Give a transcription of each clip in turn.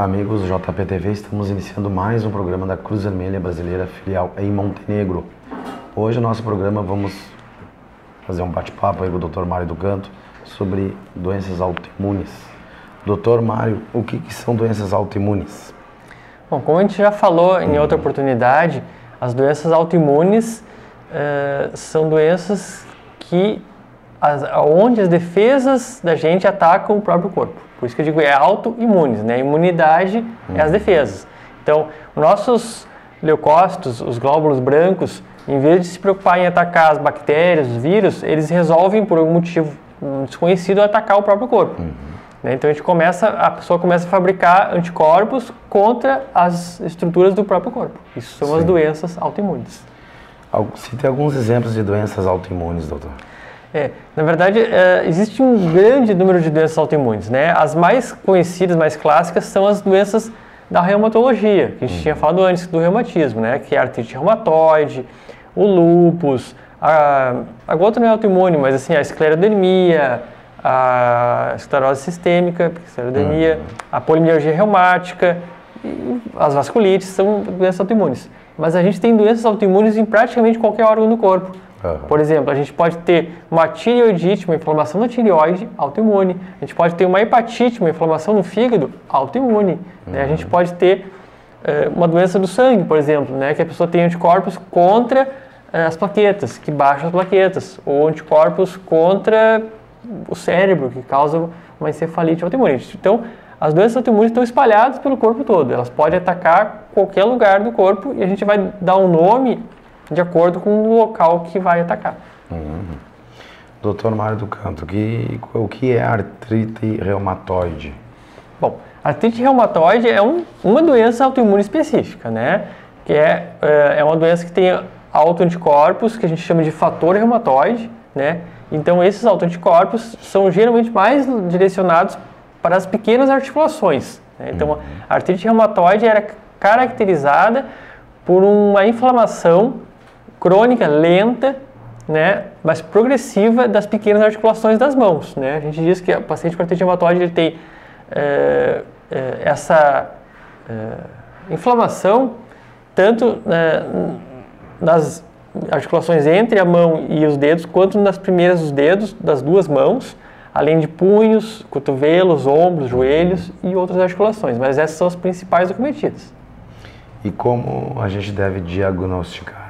Amigos do JPTV, estamos iniciando mais um programa da Cruz Vermelha Brasileira, filial em Montenegro. Hoje no nosso programa vamos fazer um bate-papo aí com o Dr. Mário do Canto sobre doenças autoimunes. Dr. Mário, o que são doenças autoimunes? Bom, como a gente já falou em outra oportunidade, as doenças autoimunes são doenças onde as defesas da gente atacam o próprio corpo. Por isso que eu digo é autoimunes, né? A imunidade é as defesas. Então, nossos leucócitos, os glóbulos brancos, em vez de se preocupar em atacar as bactérias, os vírus, eles resolvem, por algum motivo desconhecido, atacar o próprio corpo. Né? Então, a pessoa começa a fabricar anticorpos contra as estruturas do próprio corpo. Isso são as doenças autoimunes. Cite alguns exemplos de doenças autoimunes, doutor. Na verdade, existe um grande número de doenças autoimunes, né? As mais conhecidas, mais clássicas, são as doenças da reumatologia, que a gente tinha falado antes do reumatismo, né? Que é a artrite reumatoide, o lúpus, a gota não é autoimune, mas assim, a esclerodermia, a esclerose sistêmica, a polimialgia reumática, e as vasculites são doenças autoimunes. Mas a gente tem doenças autoimunes em praticamente qualquer órgão do corpo. Por exemplo, a gente pode ter uma tireoidite, uma inflamação na tireoide, autoimune. A gente pode ter uma hepatite, uma inflamação no fígado, autoimune. Né? A gente pode ter uma doença do sangue, por exemplo, né? Que a pessoa tem anticorpos contra as plaquetas, que baixam as plaquetas, ou anticorpos contra o cérebro, que causa uma encefalite autoimune. Então, as doenças autoimunes estão espalhadas pelo corpo todo. Elas podem atacar qualquer lugar do corpo e a gente vai dar um nome de acordo com o local que vai atacar. Dr. Mário do Canto, o que é artrite reumatoide? Bom, a artrite reumatoide é uma doença autoimune específica, né? Que é uma doença que tem autoanticorpos, que a gente chama de fator reumatoide, né? Então, esses autoanticorpos são geralmente mais direcionados para as pequenas articulações. Né? Então, a artrite reumatoide era caracterizada por uma inflamação crônica, lenta, né, mas progressiva das pequenas articulações das mãos. Né? A gente diz que o paciente com artrite reumatoide ele tem essa inflamação tanto nas articulações entre a mão e os dedos, quanto nas primeiras dos dedos das duas mãos, além de punhos, cotovelos, ombros, joelhos e outras articulações. Mas essas são as principais acometidas. E como a gente deve diagnosticar?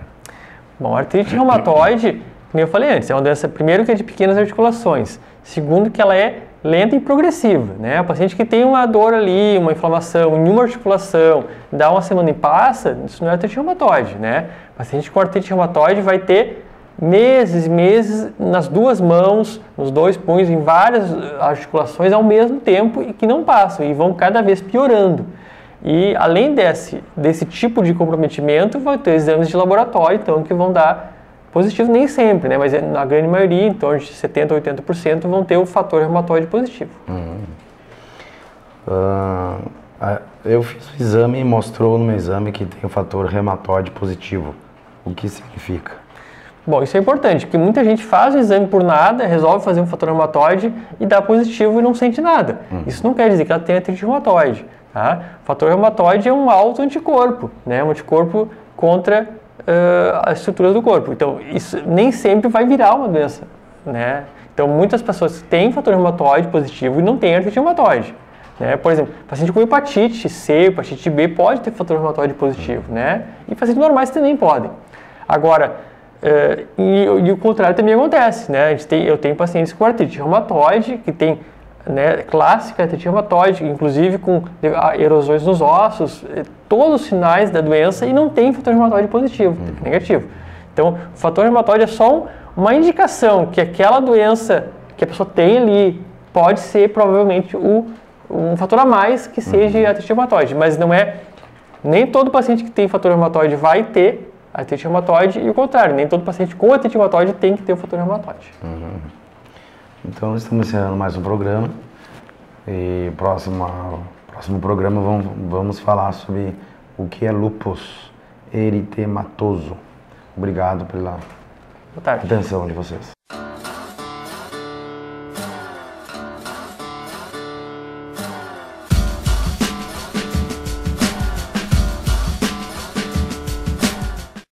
Bom, a artrite reumatoide, como eu falei antes, é uma doença, primeiro, que é de pequenas articulações. Segundo, que ela é lenta e progressiva. Né? O paciente que tem uma dor ali, uma inflamação em uma articulação, dá uma semana e passa, isso não é artrite reumatoide. Né? O paciente com artrite reumatoide vai ter meses e meses nas duas mãos, nos dois punhos, em várias articulações ao mesmo tempo e que não passam e vão cada vez piorando. E além desse tipo de comprometimento, vai ter exames de laboratório, então, que vão dar positivo, nem sempre, né? Mas na grande maioria, em torno de 70% a 80%, vão ter o fator reumatoide positivo. Eu fiz o exame e mostrou no meu exame que tem o fator reumatoide positivo. O que significa? Bom, isso é importante, porque muita gente faz o exame por nada, resolve fazer um fator reumatoide e dá positivo e não sente nada. Isso não quer dizer que ela tem artrite reumatoide. Tá? O fator reumatoide é um autoanticorpo, né? Um anticorpo contra as estruturas do corpo. Então, isso nem sempre vai virar uma doença. Né? Então, muitas pessoas têm fator reumatoide positivo e não têm artrite reumatoide. Né? Por exemplo, paciente com hepatite C, hepatite B pode ter fator reumatoide positivo. Né? E pacientes normais também podem. Agora, e o contrário também acontece. Né? Eu tenho pacientes com artrite reumatoide que tem, né, clássica artrite reumatoide, inclusive com erosões nos ossos, todos os sinais da doença e não tem fator reumatoide positivo, negativo. Então, o fator reumatoide é só uma indicação que aquela doença que a pessoa tem ali pode ser provavelmente um fator a mais que seja artrite reumatoide, mas não é, nem todo paciente que tem fator reumatoide vai ter artrite reumatoide e o contrário, nem todo paciente com artrite reumatoide tem que ter o fator reumatoide. Então, estamos encerrando mais um programa e próximo programa vamos falar sobre o que é lúpus eritematoso. Obrigado pela atenção de vocês.